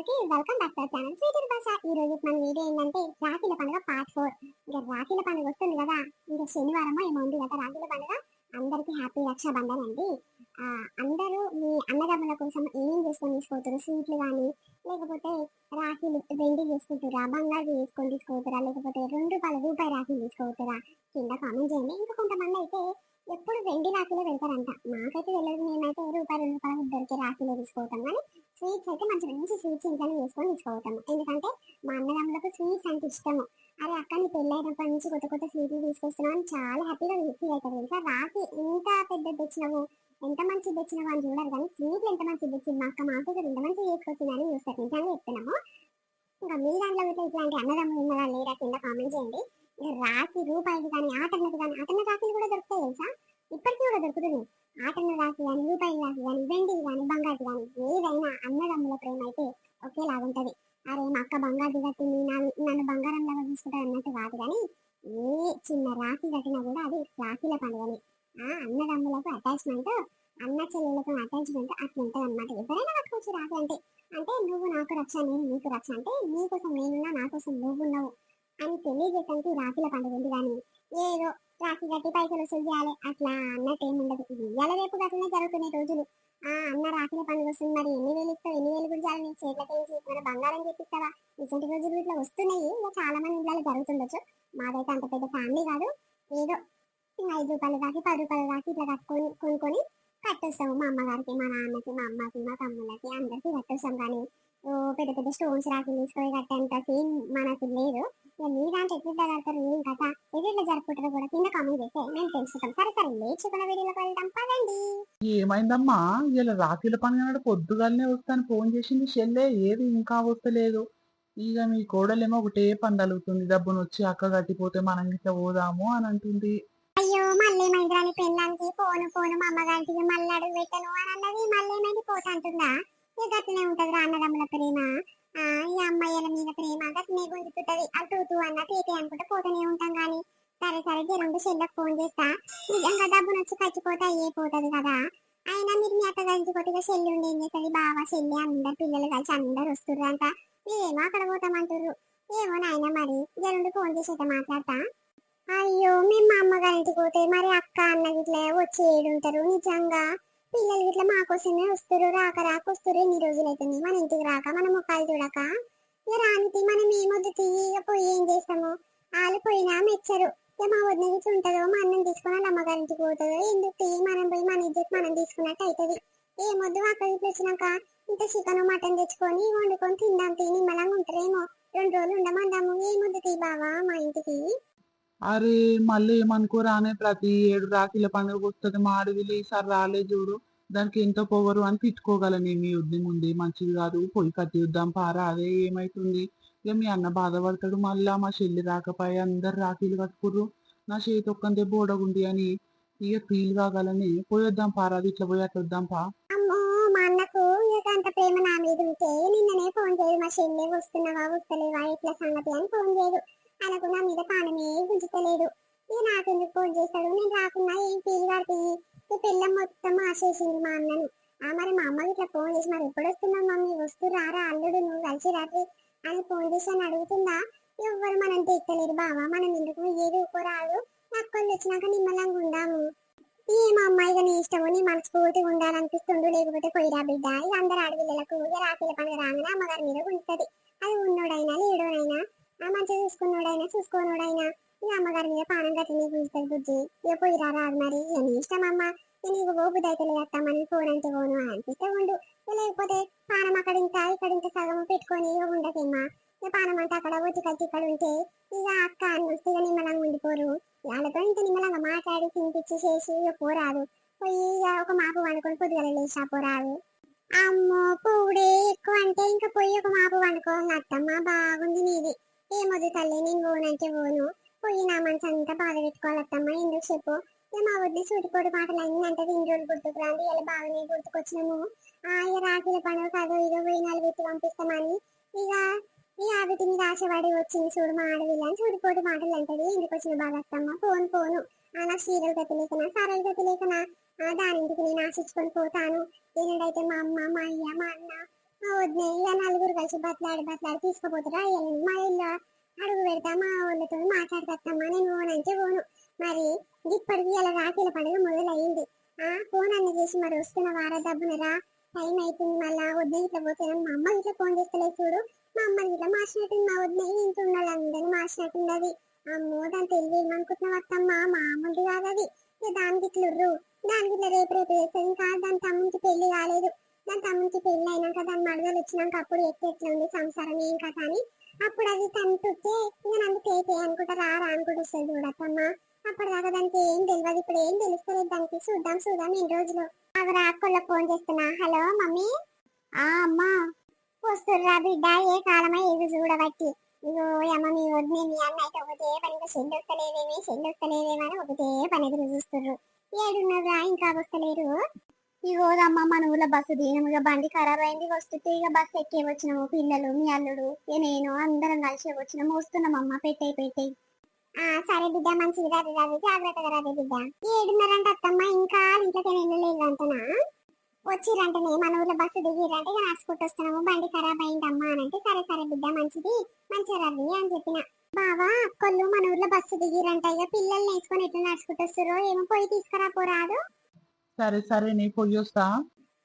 అందరికి welcome back to channel sweeter భాష. ఈ రోజు మన వీడియో ఏంటంటే రాఖీల పండుగ పార్ట్ 4. ఇంకా రాఖీల పండుగ వస్తుంది కదా, ఇంకా శనివారం ఏమో ఉంది కదా రాఖీల పండుగ. అందరికి హ్యాపీ రక్షాబంధన్ అండి. అందరూ మీ అన్నదమ్ముల కోసం ఏమేం చేసుకొని తీసుకోతారు, స్వీట్లు కానీ లేకపోతే రాఖీలు వెండి చేసుకుంటారా, బంగారు చేసుకొని తీసుకోతారా, లేకపోతే రూపాయి రాఖీలు తీసుకోతారా కింద కామెంట్ చేయండి. ఇంకా కొంతమంది అయితే ఎప్పుడు వెండి రాఖీలో పెడతారంట. నాకైతే తెలియదు, మేమైతే రూపాయలు దొరికే రాఖీలో తీసుకోవటం. కానీ స్వీట్స్ అయితే మంచి మంచి స్వీట్స్ ఇంట్లో చేసుకొని తీసుకోవటం. ఎందుకంటే మా అన్నదమ్ములకు స్వీట్స్ అంటే ఇష్టము. అరే అక్క నీ పెళ్ళైనప్పటి నుంచి కొత్త కొత్త స్వీట్లు తీసుకొస్తున్నావు అని చాలా హ్యాపీగా ఫీల్ అవుతారు. ఇంకా రాఖీ ఎంత పెద్ద తెచ్చినావు, ఎంత మంచి తెచ్చినావు అని చూడాలి, కానీ స్వీట్లు ఎంత మంచి తెచ్చింది మా అక్క, మాకు ఎంత మంచి చేసుకొచ్చిందని చూస్తారు. నిజంగా చెప్తున్నాము. ఇంకా మీ దాంట్లో ఇట్లా ఇట్లాంటి అన్నదమ్ములు ఉన్నారా లేదా కింద కామెంట్ చేయండి. రాఖీ రూపాయికి కానీ ఆటన్నది కానీ ఆటన్న రాఖీలు కూడా దొరుకుతాయి తెలుసా, ఇప్పటికీ కూడా దొరుకుతుంది. ఆటన్న రాఖీ కానీ రూపాయి రాఖీ కానీ వెండిది కానీ బంగారు కానీ ఏదైనా అన్నదమ్ముల ప్రేమ అయితే ఒకేలాగా ఉంటది. అరే మా అక్క బంగారు కట్టింది నన్ను బంగారం లాగా చూసుకుంటారు అన్నట్టు కాదు, కానీ ఏ చిన్న రాఖీ కట్టినా కూడా అది రాఖీల పండుగని. అన్నదమ్ములకు అటాచ్మెంట్, అన్న చెల్లెలకు అటాచ్మెంట్ అట్లా ఉంటుంది అనమాట. ఎవరైనా కట్టుకోవచ్చు రాఖీ అంటే. అంటే నువ్వు నాకు రక్ష నేను నీకు రక్ష, అంటే నీకోసం నేనున్నా నా కోసం నువ్వున్నావు అని తెలియజేయడానికి రాఖీల పండుగ ఉంది. కానీ ఏదో రాఖీ కట్టి పైసలు వసూలు చేయాలి అట్లా అన్నట్టు ఏముండదు. ఇవాళ రేపు గట్లనే జరుగుతున్నాయి రోజులు. అన్న రాఖీల పండుగ వస్తుంది, మరి ఎన్ని వేలు ఇస్తావు, ఎన్ని వేలు కూడా చేయాలి, నీ చేతులకి మన బంగారం చెప్పిస్తావా, ఇటువంటి రోజులు ఇట్లా వస్తున్నాయి. ఇంకా చాలా మంది ఇంట్లో జరుగుతుండొచ్చు. మాదైతే అంత పెద్ద ఫ్యామిలీ కాదు, ఏదో రూపాయలు రాకి రూపాయలు రాకి ఇట్లా కట్టుకొని కొనుక్కొని కట్టేస్తాము. మా అమ్మగారికి మా నాన్నకి మా అమ్మకి మా తమ్ముళ్ళకి అందరికి కట్టేస్తాం. కానీ పెద్ద పెద్ద స్టోన్స్ రాకి తీసుకొని కట్టేంత సీన్ మనకి లేదు. మీ దాంట్లో ఎట్లా కడతారు, ఏం కథ ఎట్లా జరుపుకుంటారో కూడా కింద కామెంట్ చేస్తే మేము తెలుసుకుంటాం. సరే సరే లేచుకున్న వీడియోలోకి వెళ్దాం పదండి. ఏమైందమ్మా ఇలా రాఖీల పండుగ నాడు పొద్దుగాలనే వస్తాను ఫోన్ చేసింది చెల్లె, ఏది ఇంకా వస్తలేదు. ఇక మీ కోడలేమో ఒకటే పని తలుగుతుంది, డబ్బును వచ్చి అక్క కట్టిపోతే మనం ఇట్లా పోదాము అని అంటుంది. అయ్యో మళ్ళీ మైద్రాని పెళ్ళానికి పోను పోను మా అమ్మగారికి మళ్ళీ అడుగు పెట్టను అని అన్నది. మళ్ళీ ఏమైంది పోతా అంటుందా? ఇక గట్లనే ఉంటది రా అన్నదమ్ముల ప్రేమ. ఈ అమ్మాయిల మీద ప్రేమ గట్లనే గుంజుతుంటది. అటు అన్నట్టు ఏపీ అనుకుంటే పోతూనే ఉంటాం. కానీ సరే సరే జరుండు చెల్లెకి ఫోన్ చేస్తా. నిజంగా డబ్బును వచ్చి ఖర్చుపోతే అయ్యే పోతుంది కదా. అయినా మీరు మీ అక్క కలిసి కొద్దిగా చెల్లి ఉండి ఏం చేస్తుంది, బావ చెల్లి అందరు పిల్లలు కలిసి అందరు వస్తుర్రు అంట. మీరేమో అక్కడ పోతామంటారు. ఏమో నాయన మరి జరుండు ఫోన్ చేసి అయితే మాట్లాడతా. అయ్యో మేము మా అమ్మగారింటికి పోతే మరి అక్క అన్న గిట్లా వచ్చి ఏడుంటారు. నిజంగా పిల్లలు గిట్లా మా కోసమే వస్తారు. రాక రాక వస్తారు. ఎన్ని రోజులు అవుతుంది మన ఇంటికి రాక, మన ముఖాలు చూడక. ఇక రానికి మనం ఏమొద్దు తీయ పోయి ఏం చేస్తాము, వాళ్ళు పోయినా మెచ్చరు. ఇక మా వదిన గిట్ల ఉంటుందో మా అన్నం తీసుకుని వాళ్ళ అమ్మగారింటికి పోతుందో, ఎందుకు తీయి మనం పోయి మన ఇజ్జత్ మనం తీసుకున్నట్టు అవుతుంది. ఏమొద్దు అక్క గిట్ల వచ్చినాక ఇంత చికెన్ మటన్ తెచ్చుకొని వండుకొని తిందాం, తిని నిమ్మలంగా ఉంటారేమో. 2 రోజులు ఉండమందాము. ఏమొద్దు తీ బావా మా ఇంటికి. అరే మళ్ళీ ఏమనుకోరానే, ప్రతి ఏడు రాఖీల పండుగ వస్తుంది మా అడవిలో ఈసారి రాలే చూడు, దానికి ఎంత పొగరు అని తిట్టుకోగలను. మీ యుద్ధి ముందు మంచిది కాదు, పొయ్యి కట్టిద్దాం పారా, అదే ఏమైతుంది. ఇక మీ అన్న బాధపడతాడు. మళ్ళా మా చెల్లి రాకపోయి అందరు రాఖీలు కట్టుకుర్రు, నా చేతి ఒక్కంతే బోడగుండి అని ఇక ఫీల్ కాగలని పోయొద్దాం పారా, అది ఇట్లా పోయి అట్లా వద్దాం పా. అమ్మో మా అన్నకు అంత ప్రేమ నా మీద ఉంటే నిన్ననే ఫోన్ చేయదు. మా చెల్లె వస్తున్నావా వస్తలేవా ఎట్లా సంగతి అని ఫోన్ చేయదు. ఆయనకు నా మీద పానమే గుంజుతలేదు. ఇక నాకెందుకు ఫోన్ చేస్తాడు, నేను రాకున్నా ఏం ఫీల్ పడుతుంది. ఈ పిల్ల మొత్తం ఆశేసింది మా అన్నను. మరి మా అమ్మకి ఇట్లా ఫోన్ చేసి మరి ఎప్పుడు వస్తున్నావు మమ్మీ, వస్తూ రారా అల్లుడు నువ్వు కలిసి రాత్రి అని ఫోన్ చేసి అని అడుగుతుందా. ఎవ్వరు మనం తెక్కలేరు బావా, మనం ఎందుకు ఏది ఊకోరాదు. నక్కలు వచ్చినాక నిమ్మలంగా ఉందాము. ఏమో అమ్మాయిగా నీ ఇష్టము, నీ మనస్ఫూర్తిగా ఉండాలనిపిస్తుండు, లేకపోతే పోయిరా బిడ్డ. ఇక అందరు ఆడపిల్లలకు ఇక రాఖీల పండుగ రాగానే అమ్మగారి మీద ఉంటది. అది ఉన్నోడైనా లేడోడైనా, మంచిగా చూసుకున్నోడైనా చూసుకోనోడైనా ఇక అమ్మగారి మీద పానం గట్టిని గుంజుతుంది బుజ్జి. ఇక పోయిరా రాదు మరి నీ ఇష్టం అమ్మ. నీకు బోబు దయతలు వేస్తామని ఫోన్ అంటే పోను అనిపిస్తే ఉండు, లేకపోతే పానం అక్కడ ఇక్కడ ఇంత సగం పెట్టుకొని ఇక ఉండకేమ్మా. ఇక పానం అంటే అక్కడ వచ్చి కట్టి ఇక్కడ ఉంటే ఇక అక్క అని వస్తే ఇక నిమ్మలంగా ఉండిపోరు. వాళ్ళతో ఇంత నిమ్మలంగా మాట్లాడి తినిపించి చేసి ఇక పోరాదు. పోయి ఇక ఒక మాపు వండుకొని పొద్దుగల లేచా పోరాదు. అమ్మో పువ్వుడే ఎక్కువ అంటే ఇంకా పోయి ఒక మాపు వండుకోవాలి. అత్తమ్మ బాగుంది నీది. ఏమొద్దు తల్లి నేను పోనంటే పోను, పోయి నా మనసు అంతా బాధ పెట్టుకోవాలి అత్తమ్మ, ఎందుకు చెప్పు. ఇక మా వద్దు సూటిపోటు మాటలు అన్నీ అంటే 2 రోజులు గుర్తుకు రాండి, ఇలా బాగానే గుర్తుకొచ్చినాము. ఇక రాఖీల పండుగ అదో ఇదో పోయినాలు పెట్టి పంపిస్తామని ఇక వీటి మీద ఆశపడి వచ్చింది చూడు మా ఆడవిల్ల అని సూటిపోటు మాటలు అంటది. ఎందుకు వచ్చిన బాధ అత్తమ్మ, పోను పోను. నాకు సీరియల్ గతి లేకనా సరళ గతి లేకనా దాని ఇంటికి నేను ఆశించుకొని పోతాను. ఏనాడైతే మా అమ్మ మా అయ్య మా అన్న వద్దు ఇక నలుగురు కలిసి బతలాడి బతలాడి తీసుకుపోతారా మా ఇల్లు అడుగు పెడతా మా వాళ్ళతో మాట్లాడుకొస్తామ్మా నేను ఓనంటే ఓను మరి ఇప్పటికి ఇలా రాఖీల పండుగ మొదలయ్యింది ఫోన్ అన్ని చేసి మరి వస్తున్న వార డబ్బునరా టైం అవుతుంది మళ్ళా వద్దు ఇట్లా పోతే మా అమ్మ ఇట్లా ఫోన్ చేస్తలేదు చూడు మా అమ్మ ఇట్లా మార్చినట్టుంది మా వద్దు ఇంత ఉండాలని మార్చినట్టుంది అది అమ్మో దాని తెలివి ఏమనుకుంటున్నావు అత్తమ్మ మామూలు కాదు అది దానికి ఇట్లుర్రు దానికి ఇట్లా రేపు రేపు చేస్తుంది ఇంకా దాని తమ్మునికి పెళ్లి కాలేదు దాని తమ్మునికి పెళ్లి అయినాక దాని మడదలు వచ్చినాక అప్పుడు ఎట్లా ఉంది సంసారం ఏం కథ అని అప్పుడు అది తంటుంటే ఇక నన్ను తేతే అనుకుంటా రారా అనుకుంటూ వస్తుంది చూడత్తమ్మ అప్పటిదాకా దానికి ఏం తెలియదు ఇప్పుడు ఏం తెలుస్తలేదు దానికి చూద్దాం చూద్దాం ఎన్ని రోజులు అవి అక్కల ఫోన్ చేస్తున్నా హలో మమ్మీ అమ్మా వస్తుర్రా బిడ్డ ఏ కాలమా ఏది చూడబట్టి ఇగో అమ్మ మీ వద్దు మీ అన్న అయితే ఒకటే పనిగా చెల్లొస్తలేదేమో అని ఒకటే పని ఎదురు చూస్తుర్రు ఏడున్నరా ఇంకా వస్తలేరు ఇగో అమ్మ మన ఊళ్ళో బస్సు దిగినాము బండి ఖరాబ్ అయింది వస్తుంటే ఇక బస్సు ఎక్కి వచ్చినాము పిల్లలు మీ అల్లుడు నేను అందరం కలిసి వచ్చినాము వస్తున్నామమ్మ పెట్టేయి సరే బిడ్డ మంచిది రాదు రాదు జాగ్రత్తగా రాదు బిడ్డ ఏడున్నరంటే అత్తమ్మ ఇంకా ఇంట్లోకి వెళ్ళలేదు అంటనా వచ్చిరంటనే మన ఊర్లో బస్సు దిగిరంటే ఇక నడుచుకుంటూ వస్తున్నాము బండి ఖరాబ్ అయిందమ్మా అని అంటే సరే సరే బిడ్డ మంచిది మంచిగా రవి అని చెప్పిన బావా అక్కళ్ళు మన ఊర్లో బస్సు దిగిరంట ఇక పిల్లల్ని వేసుకొని ఎట్లా నడుచుకుంటూ వస్తారో ఏమో పోయి తీసుకురా పోరాదు సరే సరే నీ పొయ్యి వస్తా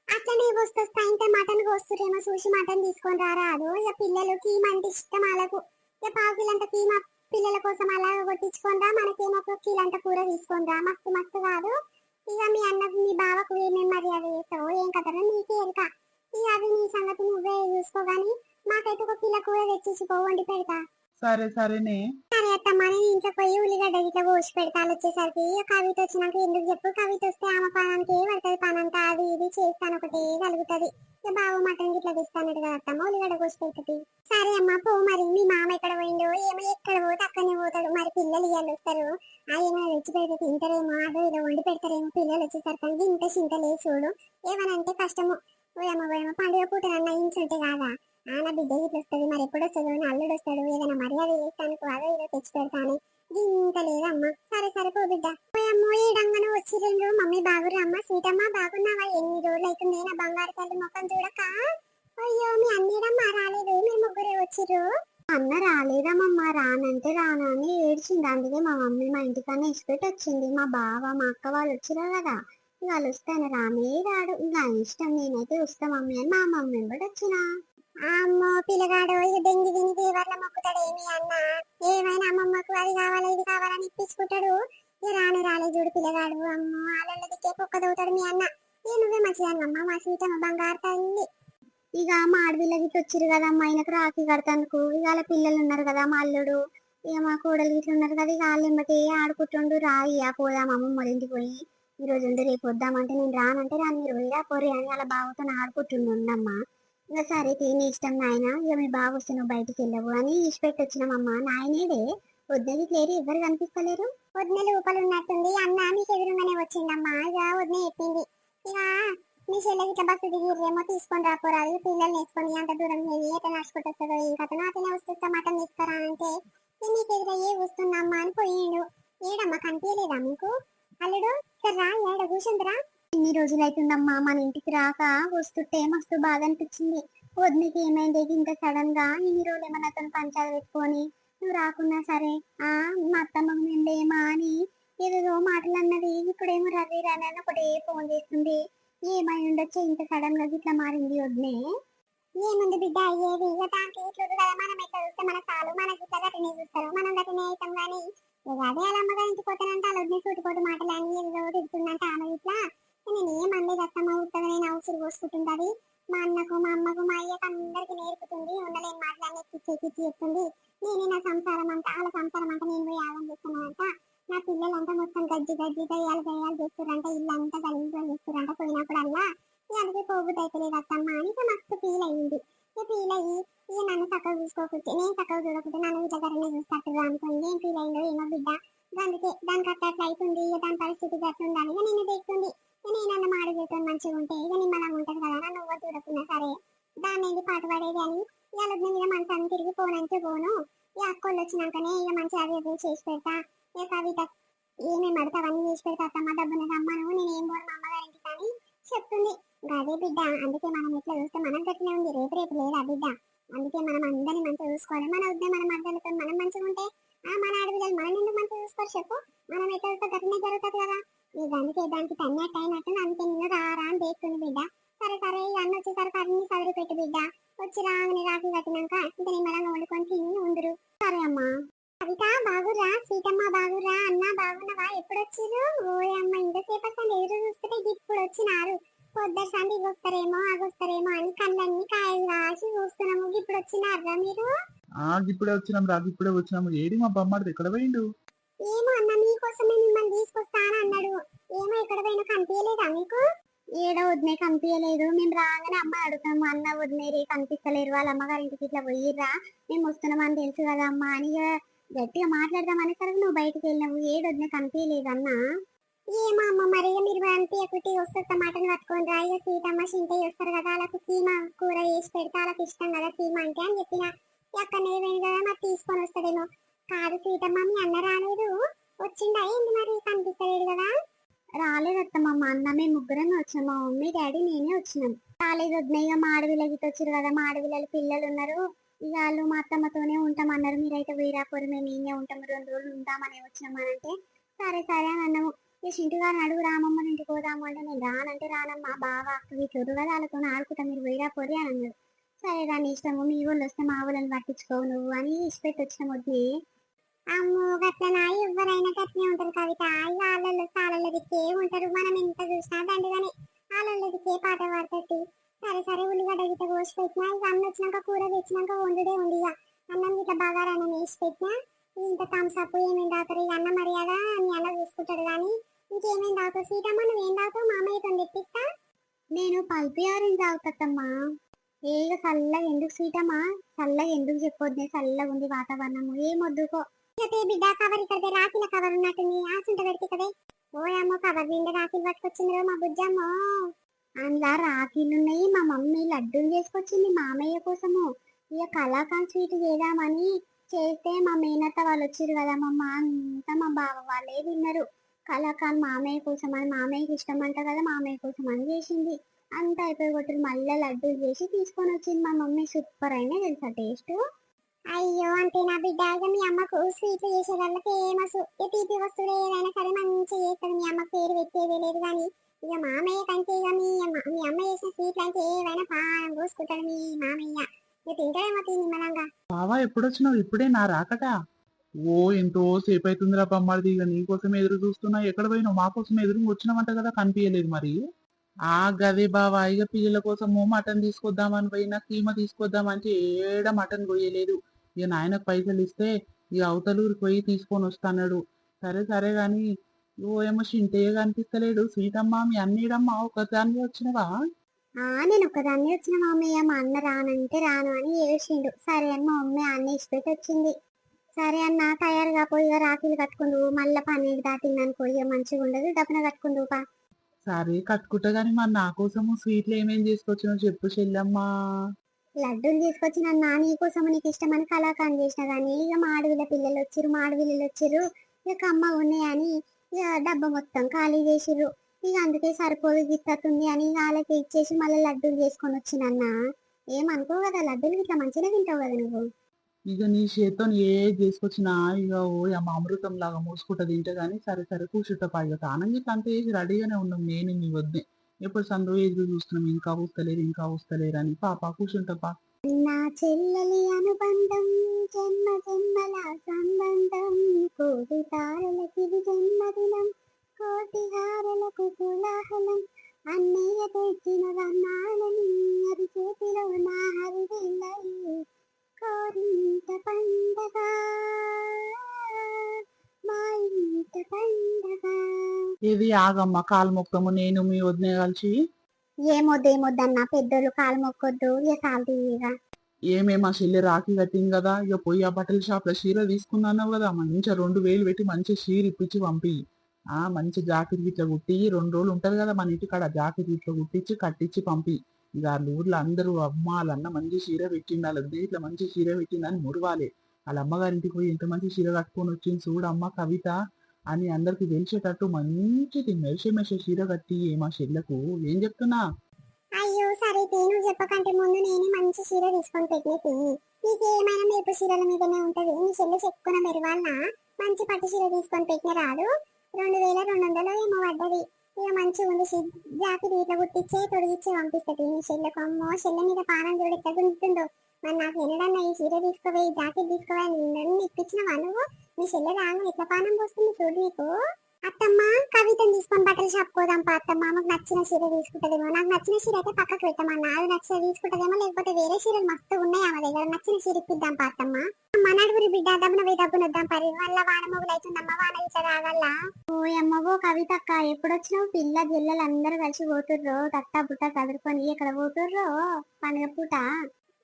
అట్లనే వస్తా ఇంత మటన్ కోస్తురేమో చూసి మటన్ తీసుకొని రారాదు ఇక పిల్లలు కీమ అంటే ఇష్టం వాళ్ళకు ఇక పావు కిలంత కీమ పిల్లల కోసం అలా కొట్టించుకొని రా మనకేమో ఒక కిలంత కూర తీసుకొని రా మస్తు మస్తు కాదు ఇక మీ అన్నకు మీ బావకు ఏమేమి మర్యాద చేస్తావు ఏం కదరా నీకే ఎరక ఇక అది నీ సంగతి నువ్వే చూసుకోగాని మాకైతే ఒక కిలో కూర తెచ్చిపో వండి పెడతా సరే సరేనే సరే అత్తమ్మ నేను ఇంట్లో పోయి ఉల్లిగడ్డ ఇట్లా కోసి పెడతాను వచ్చేసరికి ఇక కవిత వచ్చినాక ఎందుకు చెప్పు కవిత వస్తే ఆమె పనానికి పడుతుంది పనంతా అది ఇది చేస్తాను ఒకటే కలుగుతుంది ఇక బాబు మటన్ ఇట్లా తెస్తాను కదా అత్తమ్మ ఉల్లిగడ్డ కోసి పెడుతుంది సరే అమ్మ పో మరి మీ మామ ఎక్కడ పోయిండో ఏమో ఎక్కడ పోతే అక్కడనే పోతాడు మరి పిల్లలు ఇవాళ వస్తారు ఏమైనా తెచ్చి పెడితే తింటారేమో అదో ఏదో వండి పెడతారేమో పిల్లలు వచ్చేసరికి ఇంత చింత లేదు చూడు ఏమనంటే కష్టము పోయమ్మ పండుగ పూట నన్న ఇంచుంటే కాదా నా బిడ్డ ఇట్లా వస్తుంది మరి ఎప్పుడు వస్తుందో అల్లుడు వస్తాడు ఏదైనా మర్యాద చేస్తాను అదో ఏదో తెచ్చి పెడతాను ఇంత లేదమ్మా సరే సరే పో బిడ్డ పోయమ్మో ఈడంగానే వచ్చిండ్రు మమ్మీ బాగురమ్మ సీతమ్మ బాగున్నావా ఎన్ని రోజులు అవుతుంది నా బంగారు తల్లి ముఖం చూడక అయ్యో మీ అన్నీడమ్మా రాలేదు మీరు ముగ్గురే వచ్చిర్రు అన్న రాలేదమ్మమ్మ రానంటే రానా అని ఏడ్చింది అందుకే మా మమ్మీ మా ఇంటికన్నా ఇచ్చిపెట్టి వచ్చింది మా బావ మా అక్క వాళ్ళు వచ్చిరా కదా వాళ్ళు వస్తాను రానే రాడు ఇంకా ఇష్టం నేనైతే వస్తా మమ్మీ అని మా మమ్మీ కూడా వచ్చినా అమ్మో పిల్లగాడు ఇక దెంగి తిని దేవర్ల మొక్కుతాడు ఏమి అన్న ఏమైనా అమ్మమ్మకు అది కావాలా ఇది కావాలని ఇప్పించుకుంటాడు ఇక రాలే చూడు పిల్లగాడు అమ్మో ఆళ్ళ దిక్కే కుక్క దవుతాడు మీ అన్న నువ్వే మంచిదాన్నమ్మ మా సీతమ్మ బంగారు తల్లి ఇక మా ఆడపిల్ల గిట్ల వచ్చిరు కదా అమ్మ ఆయనకు రాఖీ కడతానుకు ఇక వాళ్ళ పిల్లలు ఉన్నారు కదా మా అల్లుడు ఇక మా కోడలు గిట్ల ఉన్నారు కదా ఇక వాళ్ళు ఎమ్మటే ఆడుకుంటుండు రాయ్యా పోదాం అమ్మమ్మ ఇంటికి పోయి ఈ రోజు ఉండి రేపు వద్దామంటే నేను రానంటే రాను మీరు పోయిరా పోరి అని అలా బావతో ఆడుకుంటుండు ఉండమ్మా ఇక సరే నీ ఇష్టం నాయన ఇక మీ బావ వస్తే నువ్వు బయటికి వెళ్ళవు అని ఇచ్చిపెట్టి వచ్చినామమ్మా నాయనేడే వద్దని లేరు ఎవరు కనిపిస్తలేరు వదిన లోపల ఉన్నట్టుంది అన్న మీకు ఎదురుగానే వచ్చిందమ్మా ఇక వదిన చెప్పింది ఇక మీ చెల్లెకి ఇట్లా బస్సు దిగిరేమో తీసుకొని రాపోరాదు పిల్లల్ని వేసుకొని అంత దూరం ఎట్లా నడుచుకుంటూ వస్తుందో ఏం కథనో అతనే వస్తుందా మటన్ తీసుకురా అంటే మీకు ఎదురయ్యే వస్తుందమ్మా అని పోయిండు ఏడమ్మా కనిపించలేదా మీకు అల్లుడు రా ఏడ కూర్చుందిరా ఇన్ని రోజులు అవుతుందమ్మా మన ఇంటికి రాక వస్తుంటే మస్తు బాధ అనిపించింది వదినకి ఏమైంది ఇంత సడన్ గా ఇన్ని రోజులు ఏమన్నా అతను పంచాలు పెట్టుకొని నువ్వు రాకున్నా సరే మా అత్తమ్మకు నిండేమా అని ఏదేదో మాటలు అన్నది ఇప్పుడేమో రవి రాని ఒకటే ఫోన్ చేస్తుంది ఏమై ఉండొచ్చు ఇంత సడన్ గా ఇట్లా మారింది వదినే ఏముంది బిడ్డ అయ్యేది ఇక దానికి ఇట్లు కదా మనం ఎట్లా చూస్తే మన చాలు మనకి ఇట్లా గట్టినే చూస్తారు మనం గట్టినే అవుతాం కానీ ఇక అదే వాళ్ళ అమ్మగా ఇంటికి పోతానంటే వాళ్ళ వదిన సూటిపోటు మాటలు అని ఏదో తిడుతుందంటే ఆమె ఇట్లా నేను ఏమనలేదు అత్తమ్మ ఉత్తగా నేను అవసరం పోసుకుంటుంది మా అన్నకు మా అమ్మకు మా అయ్యకు అందరికి నేర్పుతుంది ఉండలేని మాటలన్నీ కిచ్చి చెప్తుంది నేనే నా సంసారం అంతా వాళ్ళ సంసారం అంతా నేను పోయి ఆగం చేస్తున్నానంట నా పిల్లలంతా మొత్తం గజ్జి దయ్యాలు చేస్తారంట ఇల్లు అంతా గలీజుగా చేస్తారంట పోయినప్పుడల్లా అందుకే పోబుద్ది అయితే లేదు అత్తమ్మ అని ఇక మస్తు ఫీల్ అయ్యింది ఇక ఫీల్ అయ్యి ఇక నన్ను చక్కగా చూసుకోకపోతే నేను చక్కగా చూడకపోతే నన్ను ఇట్లా గరనే చూస్తట్టుగా అనుకోండి ఏం ఫీల్ అయిందో ఏమో బిడ్డ అందుకే దానికి అట్లా అవుతుంది ఇక దాని పరిస్థితి గట్లుందని ఇక నిన్ను తెస్తుంది నేనన్న మాడి చేస్తాను మంచిగా ఉంటే ఇక నిమ్మలంగా ఉంటుంది కదా నన్ను ఎవరు చూడకున్నా సరే దాన్ని ఏంటి పాటు పడేది అని ఇవాళ మీద మనసు తిరిగి పోనంటే పోను ఇక అక్కోళ్ళు వచ్చినాకనే ఇక మంచిగా అది చేసి పెడతా ఇక కవిత ఏమేమి అడతా అవన్నీ చేసి పెడతా అత్తమ్మ డబ్బుని రమ్మను నేను ఏం పోను మా అమ్మగారింటి కానీ చెప్తుంది. గదే బిడ్డ, అందుకే మనం ఇట్లా చూస్తే మనం గట్టినే ఉంది, రేపు రేపు లేదా బిడ్డ. అందుకే మనం అందరిని మంచిగా చూసుకోవాలి. మన వద్దే మన మధ్యలో మనం మంచిగా ఉంటే మన ఆడపిల్లలు మనం ఎందుకు మంచిగా చూసుకోరు చెప్పు. మనం ఎట్లా చూస్తే గట్టినే జరుగుతుంది కదా. ఇక అందుకే దానికి తన్నట్టు అయినట్టు అందుకే నిన్ను రారా అని దేస్తుంది బిడ్డ. సరే సరే ఇక అన్న వచ్చేసరికి అన్ని సదిరి పెట్టు బిడ్డ. వచ్చి రాగానే రాఖీ కట్టినాక ఇంక నిమ్మలంగా వండుకొని తిని ఉందురు. సరే అమ్మా. కవిత బాగురా, సీతమ్మ బాగురా, అన్న బాగున్నావా, ఎప్పుడు వచ్చిర్రు? ఓయమ్మ ఇంతసేపు అసలు ఎదురు చూస్తుంటే ఇప్పుడు వచ్చినారు. పొద్దుట సంది వస్తారేమో ఆగొస్తారేమో అని కళ్ళన్ని కాయలు రాసి చూస్తున్నాము. ఇప్పుడు వచ్చినారా మీరు? ఇప్పుడే వచ్చినాం రా, ఇప్పుడే వచ్చినాము. ఏడి మా బొమ్మడిది ఎక్కడ పోయిండు? ఏమో అన్న, మీకోసమే మిమ్మల్ని తీసుకొస్తాను అన్నాడు. ఏమో ఎక్కడ పోయినా కనిపించలేదా మీకు? ఏడో వదినే కనిపించలేదు. మేము రాగానే అమ్మ అడుగుతాము, అన్న వదిలేరే కనిపిస్తలేరు, వాళ్ళ అమ్మగారి ఇంటికి ఇట్లా పోయిర్రా, మేము వస్తున్నామని తెలుసు కదా అమ్మ అని గట్టిగా మాట్లాడదాం అనేసరికి నువ్వు బయటకు వెళ్ళినావు. ఏడు వదినే కనిపించలేదు అన్న. ఏమో అమ్మ, మరి మీరు కనిపించకుట్టి వస్తే మటన్ పట్టుకొని రా, ఇక సీతమ్మ చింతయ్య వస్తారు కదా, వాళ్ళకు కీమా కూర వేసి పెడితే వాళ్ళకి ఇష్టం కదా కీమా అంటే అని చెప్పిన. ఎక్కడనే పోయింది కదా, మరి తీసుకొని వస్తాడేమో. కాదు సీతమ్మ, మీ అన్న రాలేదు, వచ్చిండా ఏంది మరి, కనిపిస్తలేడు కదా? రాలేదు అత్తమ్మ, మా అన్న మేము ముగ్గురమే వచ్చాం, మా మమ్మీ డాడీ నేనే వచ్చినాం. రాలేదు వదిన, ఇక మా ఆడవిల్లకి వచ్చారు కదా, మా ఆడవిల్లలు పిల్లలు ఉన్నారు, ఇక వాళ్ళు మా అత్తమ్మతోనే ఉంటామన్నారు. మీరైతే వీరాపురం మేము ఈయనే ఉంటాము, 2 రోజులు ఉంటామని వచ్చినామని అంటే సరే సరే అని అన్నాము. ఇక చింటు గారిని అడుగు, రామమ్మ ఇంటికి పోదాము అంటే నేను రానంటే రానమ్మా, బాగా వీటి కదా వాళ్ళతో ఆడుకుంటా, మీరు వీరాపోరి అని అన్నారు. సరే దాని ఇష్టము, మీ ఊళ్ళు వస్తే మా ఊళ్ళని పట్టించుకోవు నువ్వు అని ఇష్టపెట్టి వచ్చిన వద్దే. అమ్మో గట్లనా, ఎవరైనా గట్లనే ఉంటారు కవిత. ఇక ఆళ్ళల్లో సాలల్లో దిక్కే ఉంటారు, మనం ఎంత చూసినా దండుగానే ఆళ్ళల్లో దిక్కే పాట పాడుతుంది. సరే సరే ఉల్లిగడ్డ గిట్ట కోసి పెట్టినా, ఇక అన్న వచ్చినాక కూర తెచ్చినాక వండుడే ఉంది. ఇక అన్నం గిట్ట బగారాన్ని వేసి పెట్టినా, ఇంత థమ్స్అప్ ఏమేమి తాగుతారు, ఇక అన్న మర్యాద మీ అన్న చూసుకుంటాడు. కానీ ఇంకేమేమి తాగుతావు సీతమ్మ, నువ్వేం తాగుతావు, మామయ్యతో తెప్పిస్తా. నేను పల్పి ఆరెంజ్ తాగుతామ్మా. ఏగ చల్లగా ఎందుకు సీతమ్మా, చల్లగా ఎందుకు చెప్పొద్దు, చల్లగా ఉంది వాతావరణము, ఏమొద్దుకో. బిడ్డ కవర్ ఇక్కడ రాఖీల కవర్ ఉన్నట్టుంది, ఆసుంట పెడితే కదే. ఓయమ్మో కవర్ నిండా రాఖీలు పట్టుకొచ్చిండ్రు మా బుజ్జమ్మో. అందులో రాఖీలు ఉన్నాయి, మా మమ్మీ లడ్డూలు చేసుకొచ్చింది మామయ్య కోసము. ఇక కలాకాండ్ స్వీట్ చేద్దామని చేస్తే మా మేనత్త వాళ్ళు వచ్చిర్రు కదా, మా అమ్మ అంతా మా బావ వాళ్ళే తిన్నారు. కలాకాండ్ మామయ్య కోసం అని, మామయ్యకి ఇష్టం అంట కదా, మామయ్య కోసం అని చేసింది. అంతా అయిపోయి కొట్టుడు మళ్ళీ లడ్డూలు చేసి తీసుకొని వచ్చింది మా మమ్మీ. సూపర్ అయినా తెలుసా టేస్ట్. అయ్యో అంతే నా బిడ్డ, మీ అమ్మకు స్వీట్లు చేసేదాన్ని ఫేమస్. తీపి వస్తువులు ఏదైనా సరే మంచిగా చేస్తుంది, మీ అమ్మ పేరు పెట్టేది లేదు. కానీ ఇక మామయ్య కంటే ఇక మీ అమ్మ చేసిన స్వీట్లు అంటే ఏవైనా పానం పోసుకుంటాడు మీ మామయ్య. ఇక తింటాడేమో నిమ్మలంగా. బావా ఎప్పుడొచ్చినావు? ఇప్పుడే నా రాకట. ఓ ఎంతో సేపు అవుతుందిరా బొమ్మడిది, ఇక నీకోసం ఎదురు చూస్తున్నా. ఎక్కడ పోయినావు? మా కోసం ఎదురు వచ్చినావంట కదా, కనిపించలేదు మరి. గదే బావా, ఇక పిల్లల కోసము మటన్ తీసుకొద్దామని పోయినా, కీమ తీసుకొద్దామంటే ఏడ మటన్ కొయ్యలేదు. ఇక నాయనకు పైసలు ఇస్తే ఇక అవతలూరికి పోయి తీసుకొని వస్తాడు. సరే సరే గాని ఓ ఏమో చింటయ్య కనిపిస్తలేడు. సీతమ్మ మీ అన్నీడమ్మా ఒకదాన్ని వచ్చినవా? నేను ఒకదాన్ని వచ్చిన మామయ్య, మా అన్న రానంటే రాను అని ఏడ్చిండు. సరే అని మా మమ్మీ అన్న ఇచ్చిపెట్టి వచ్చింది. సరే అన్న తయారుగా పోయి రాఖీలు కట్టుకుందు, మళ్ళీ 12 దాటిందనుకో ఇక మంచిగా ఉండదు, డబ్బున కట్టుకుందు. సరే కట్టుకుంటా గాని మరి నా కోసము స్వీట్లు ఏమేం చేసుకొచ్చినావు చెప్పు చెల్లమ్మా. లడ్డూలు తీసుకొచ్చిన నీ కోసం, నీకు ఇష్టమని కలాకాండ్ చేసిన. కానీ ఇక మాడవిల్ల పిల్లలు వచ్చిర్రు, మాడవిల్లలు వచ్చిర్రు, ఇక కమ్మ ఉన్నాయని ఇక డబ్బా మొత్తం ఖాళీ చేసిర్రు. ఇక అందుకే సరిపోదు గిత్తతుంది అని వాళ్ళకి ఇచ్చేసి మళ్ళీ లడ్డూలు చేసుకొని వచ్చినన్న. ఏమనుకో కదా, లడ్డూలు ఇట్లా మంచిగా తింటావు కదా నువ్వు. ఇక నీ చేతితో ఏ చేసుకొచ్చినా ఇక ఓ అమ్మ అమృతం లాగా మూసుకుంటా తింటే గానీ సరే సరే కూర్చుంటా. ఇక తానం గిట్ల అంతా వేసి రెడీగానే ఉన్నాం నేను నీ వద్దే. ఎప్పుడు సందు ఎదురు చూస్తున్నాం, ఇంకా వస్తలేరు ఇంకా వస్తలేరు అని. పాప కూర్చుంటా. నా చెల్లెలి అనుబంధం జన్మ జన్మల సంబంధం, కోటి తారలకి జన్మదినం, కోటి హారలకు కోలాహలం, అన్నయ్య తెచ్చిన వర్ణాలని అది చేతిలో నా హరివిల్లయి, కోరింత పండగ మా ఇంట పండగ. ఇది ఆగమ్మ కాలు మొక్కము నేను మీ వదిన కలిసి. ఏమొద్దన్నా పెద్దోళ్ళు కాలు మొక్కొద్దు, ఇక సాల్తీగా. మా చెల్లి రాఖీ కట్టింది కదా, ఇక పోయి ఆ బట్టల షాప్ లో చీర తీసుకున్నాను కదా, మంచిగా 2000 పెట్టి మంచి చీర ఇప్పించి పంపి, మంచి జాకెట్ ఇట్లా కుట్టి 2 రోజులు ఉంటది కదా మన ఇంటికాడ, జాకెట్ ఇట్లా కుట్టించి కట్టించి పంపి. ఇక వాళ్ళ ఊర్లో అందరూ అమ్మాలన్న మంచి చీర పెట్టింది, వాళ్ళ ఇట్లా మంచి చీర పెట్టిందని మురవాలి. వాళ్ళ అమ్మగారింటికి పోయి ఎంత మంచి చీర కట్టుకొని వచ్చింది చూడమ్మ కవిత. అని అందరికి తెలిసేటట్టు మంచిది మెరిసే మెరిసే చీర కట్టి మా చెల్లకు ఏం చెప్తున్నా. అయ్యో సరే నువ్వు చెప్పకంటే ముందు నేనే మంచి చీర తీసుకొని పెట్టినది. నీకు ఏమైనా మేపు చీరల మీదనే ఉంటది. నీ చెల్లి చెప్పుకున్న మెరువాళ్ళ మంచి పట్టు చీర తీసుకొని పెట్టిన రాదు. 2200 ఏమో పడ్డది. ఇక మంచిగా ఉంది. జాకెట్ ఇట్లా కుట్టించే తొడిగిచ్చే పంపిస్తుంది నీ చెల్లెకు. అమ్మో చెల్లె మీద పానం చూడు ఎట్లా గుంజుతుందో. మరి నాకు ఎన్నడన్నా ఈ చీర తీసుకోవే ఈ జాకెట్ తీసుకోవే అని ఇప్పించినవా నువ్వు? నీ చెల్లె రాను ఎట్లా పానం పోస్తుంది చూడు నీకు. అత్తమ్మ కవితను తీసుకొని బట్టలు షాప్ పోదాం అత్తమ్మ. ఆమెకు నచ్చిన చీర తీసుకుంటదేమో. నాకు నచ్చిన చీర అయితే పక్కకు పెట్టమన్నా. అది నచ్చిన తీసుకుంటదేమో, లేకపోతే వేరే చీరలు మస్తు ఉన్నాయి ఆమె దగ్గర. నచ్చిన చీర ఇప్పిద్దాం అత్తమ్మ. అమ్మ నడుగురి బిడ్డ దబ్బున పోయి దబ్బున వద్దాం పరి. వల్ల వాన మొగులు అవుతుందమ్మ. వాన ఇట్లా రాగల. ఓ అమ్మగో కవిత అక్క ఎప్పుడొచ్చినావు? పిల్ల జిల్లలు అందరూ కలిసి పోతుర్రో తట్టా బుట్ట చదువుకొని ఎక్కడ పోతుర్రో పండుగ పూట?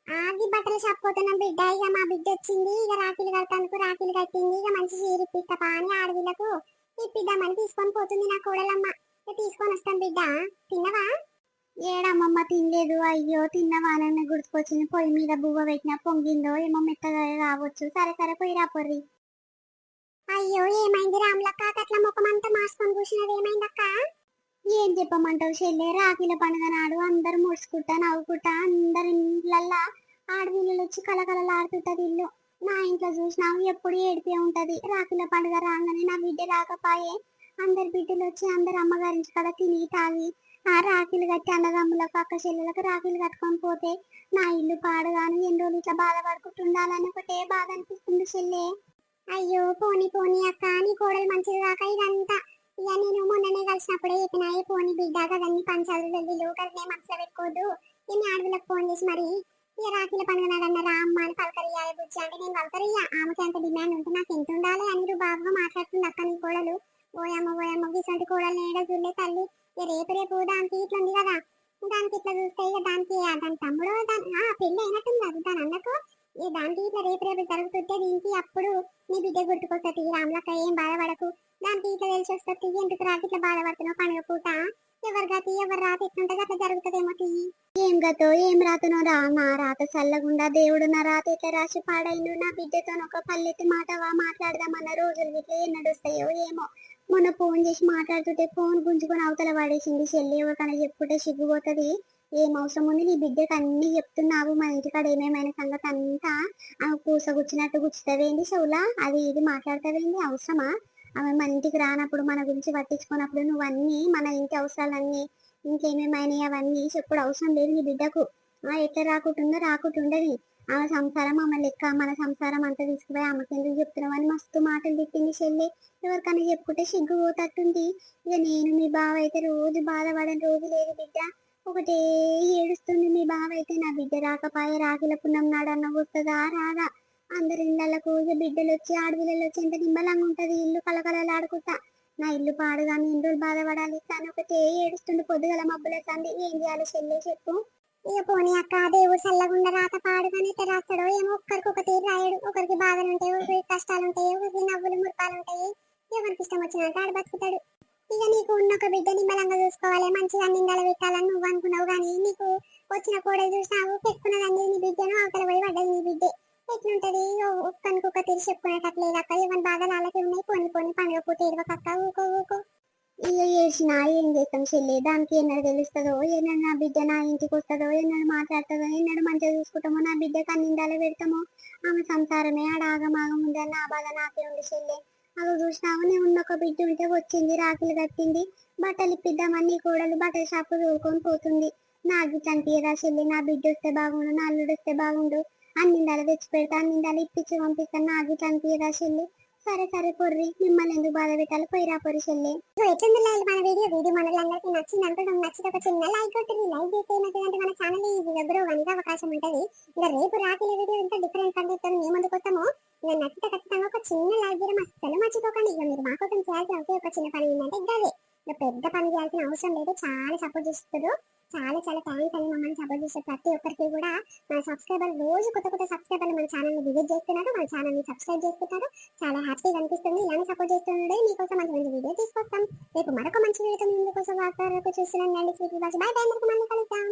ఆగి బట్టలు షాప్ పోతున్నాం బిడ్డ. ఇక మా బిడ్డ వచ్చింది. ఇక రాఖీలు కడతానికి రాఖీలు కట్టింది. ఇక మంచి చీర ఇప్పిస్తా పాని ఆడవిలకు ఇప్పిద్దామని తీసుకొని పోతుంది నా కోడలమ్మ. తీసుకొని వస్తాం బిడ్డ. తిన్నవా? ఏడమ్మమ్మ తినలేదు. అయ్యో తిన్నవానని గుర్తుకొచ్చింది. పొయ్యి మీద బువ్వ పెట్టినా పొంగిందో ఏమో మెత్తగా రావచ్చు. సరే సరే పోయి రా పొర్రి. అయ్యో ఏమైంది రాములక్క? అట్లా ముఖం అంతా మార్చుకొని కూర్చున్నది. ఏమైందక్క? ఏం చెప్పమంటావు చెల్లె? రాఖీల పండుగ నాడు అందరు ముడుచుకుంటా నవ్వుకుంటా అందరి ఇండ్లల్లా ఆడపిల్లలు వచ్చి కలకలలాడుతుంటది ఇల్లు. నా ఇంట్లో చూసినావు ఎప్పుడు ఏడిపే ఉంటది. రాఖీల పండుగ రాగానే నా బిడ్డ రాకపోయే అందరి బిడ్డలు వచ్చి అందరు అమ్మగారించి కదా తిని తాగి ఆ రాఖీలు కట్టి అన్నదమ్ములకు అక్క చెల్లెలకు రాఖీలు కట్టుకొని పోతే నా ఇల్లు పాడుగాను ఎన్ని రోజులు ఇట్లా బాధపడుకుంటుండాలని ఒకటే బాధ అనిపిస్తుంది చెల్లె. అయ్యో పోనీ పోనీ అక్క, నీ కోడలు మంచిది కాక ఇదంతా. ఇక నేను మొన్ననే కలిసినప్పుడే చెప్పినా పోనీ బిడ్డ కదన్నీ పంచాలు ఒకరినే మనసులో పెట్టుకోవద్దు. ఎన్ని ఆడపిల్లకు ఫోన్ చేసి మరి ఇక రాఖీల పండుగ నాడన్న రా అమ్మ అని పలకరియ్యాలి బుజ్జి అంటే నేను పలకరియ్యా. ఆమెకి అంత డిమాండ్ ఉంటే నాకు ఎంత ఉండాలి అని బాగా మాట్లాడుతుంది అక్క నీ కోడలు. ఓయమ్మ ఇటువంటి కోడలు నేడ చూడలే తల్లి. ఇక రేపు దానికి ఇట్లా ఉంది కదా, దానికి ఇట్లా చూస్తే ఇక దానికి దాని తమ్ముడు పెళ్లి అయినట్టుంది కదా దాని అన్నకు. ఇక దానికి ఇట్లా రేపు జరుగుతుంటే దీనికి అప్పుడు నీ బిడ్డ గుర్తుకొస్తుంది. రాములక్క ఏం బాధపడకు. దానికి ఇట్లా తెలిసి వస్తుంది. ఎందుకు రాకి ఇట్లా బాధపడుతున్నావు పండుగ పూట? ఎవరి గతి ఎవరి రాత ఎట్లుంటది అట్లా జరుగుతుందేమో తీయి. ఏం గతో ఏం రాతనో రా. నా రాత చల్లగుండా దేవుడు నా రాత ఎట్లా రాసి పాడైండు. నా బిడ్డతో ఒక పల్లెత్తి మాటవా మాట్లాడదామన్న రోజులు ఇట్లా ఎన్నడొస్తాయో ఏమో. మొన్న ఫోన్ చేసి మాట్లాడుతుంటే ఫోన్ గుంజుకొని అవతల పడేసింది చెల్లి. ఎవరికైనా చెప్పుకుంటే సిగ్గుపోతుంది. ఏం అవసరం ఉంది? నీ బిడ్డకు అన్ని చెప్తున్నావు. మన ఇంటికాడ ఏమేమైన సంగతి అంతా ఆమె పూస గుచ్చినట్టు గుచ్చుతావేంది చెవులా? అది ఇది మాట్లాడతావేంది? అవసరమా? ఆమె మన ఇంటికి రానప్పుడు మన గురించి పట్టించుకున్నప్పుడు నువ్వన్నీ మన ఇంటి అవసరాలన్నీ ఇంకేమేమైనా అవన్నీ చెప్పుడు అవసరం లేదు నీ బిడ్డకు. ఎట్లా రాకుంటుండని ఆమె సంసారం ఆమె లెక్క. మన సంసారం అంతా తీసుకుపోయి ఆమెకి ఎందుకు చెప్తున్నావు అని మస్తు మాటలు తిట్టింది చెల్లి. ఎవరికైనా చెప్పుకుంటే సిగ్గు పోతట్టుంది. ఇక నేను మీ బావ అయితే రోజు బాధపడని రోజు లేదు బిడ్డ. ఒకటే ఏడుస్తుంది మీ బావ అయితే. నా బిడ్డ రాకపోయే రాఖీల పుణ్యం నాడు అన్న వస్తుందా రాదా? అందరి ఇళ్ళకు బిడ్డలు వచ్చి ఆడపిల్లలు వచ్చి ఎంత నిమ్మలంగా ఉంటది ఇల్లు కలకలలాడుకుంటా. నా ఇల్లు పాడుగాని ఎన్ని రోజులు బాధపడాలి కానీ ఒకటే ఏడుస్తుండే పొద్దుగల మబ్బుల సంది. ఏం చేయాలి చెల్లె చెప్పు? ఇక పోనీ అక్క దేవుడు చల్లగుండ రాత పాడుగానే ఎట్లా రాస్తాడో ఏమో. ఒక్కరికి ఒక తీరు రాయడు. ఒకరికి బాధలు ఉంటాయి, ఒకరికి కష్టాలు ఉంటాయి, ఒకరికి నవ్వులు మురపాలు ఉంటాయి. ఎవరికి ఇష్టం వచ్చినట్టు ఆడు బతుకుతాడు. ఇక నీకు ఉన్న ఒక బిడ్డ నిమ్మలంగా చూసుకోవాలి, మంచిగా నిందల పెట్టాలని నువ్వు అనుకున్నావు. కానీ నీకు వచ్చిన కోడలు చూసినావు పెట్టుకున్నదండి నీ బిడ్డను అవతల పోయి పడ్డది నీ బిడ్డే. ఎట్లుంటది? ఒక్కనికి ఒక తీరు చెప్పుకునేటట్లేదు అక్క. ఎవరి బాధలు అలాగే ఉన్నాయి. కొన్ని పండుగ పూట ఇరవకక్క ఊకో. ఇక ఏడ్చినా ఏం చేస్తాం చెల్లి? దానికి ఎన్నడు తెలుస్తుందో, ఎన్నడు నా బిడ్డ నా ఇంటికి వస్తుందో, ఎన్నడు మాట్లాడుతుందో, ఎన్నడు మంచిగా చూసుకుంటామో, నా బిడ్డకు అన్నిందాలో పెడతామో. ఆమె సంసారమే ఆడాగమాగం ఉందని నా బాధ నాకే ఉంది చెల్లి. అవి చూసినావు నేను ఉన్న ఒక బిడ్డ ఉంటే వచ్చింది రాఖీలు కట్టింది. బట్టలు ఇప్పిద్దామని కోడలు బట్టల షాపు దూరుకొని పోతుంది. నాకు చనిపోయేదా చెల్లి? నా బిడ్డ వస్తే బాగుండు, నా అల్లుడు వస్తే బాగుండు. అన్నిందాలు తెచ్చి పెడతా, అన్నిందాలు ఇప్పించి పంపిస్తాను. నాకు చనిపోయేదా చెల్లి? సరే పొర్రి, మిమ్మల్ని ఎందుకు బాధ పెట్టాలి? పోయిరా పొర్రి చెల్లి. ఎట్లుంది మన వీడియో మనలందరికీ నచ్చింది అనుకుంటాం. నచ్చితే ఒక చిన్న లైక్ కొట్టింది. లైక్ చేస్తే ఏమవుతుందంటే మన ఛానల్ ఈజీగా గ్రో అవ్వడానికి అవకాశం ఉంటుంది. ఇంకా రేపు రాఖీల వీడియో ఇంకా డిఫరెంట్ కంటెంట్ మీ ముందుకు వస్తాము. ఇక నచ్చితే ఖచ్చితంగా ఒక చిన్న లైక్ చేయడం అస్సలు మర్చిపోకండి. ఇక మీరు మా కోసం చేయాల్సిన ఒకే ఒక చిన్న పని ఏంటంటే ఇదే. ఇక పెద్ద పని చేయాల్సిన అవసరం లేదు. చాలా సపోర్ట్ చేస్తారు. చాలా థ్యాంక్స్ అని మమ్మల్ని సపోర్ట్ చేసే ప్రతి ఒక్కరికి కూడా. మన సబ్స్క్రైబర్ రోజు కొత్త సబ్స్క్రైబర్లు మన ఛానల్ ని విజిట్ చేస్తున్నారు, మన ఛానల్ ని సబ్స్క్రైబ్ చేస్తున్నారు. చాలా హ్యాపీగా అనిపిస్తుంది. ఇలానే సపోర్ట్ చేస్తుండే మీకోసం మంచి వీడియో తీసుకొస్తాం. రేపు మరొక మంచి వీడియోతో మీ ముందుకోసం వార్తలకు చూస్తున్నాను. బాయ్ బాయ్, మళ్ళీ కలుద్దాం.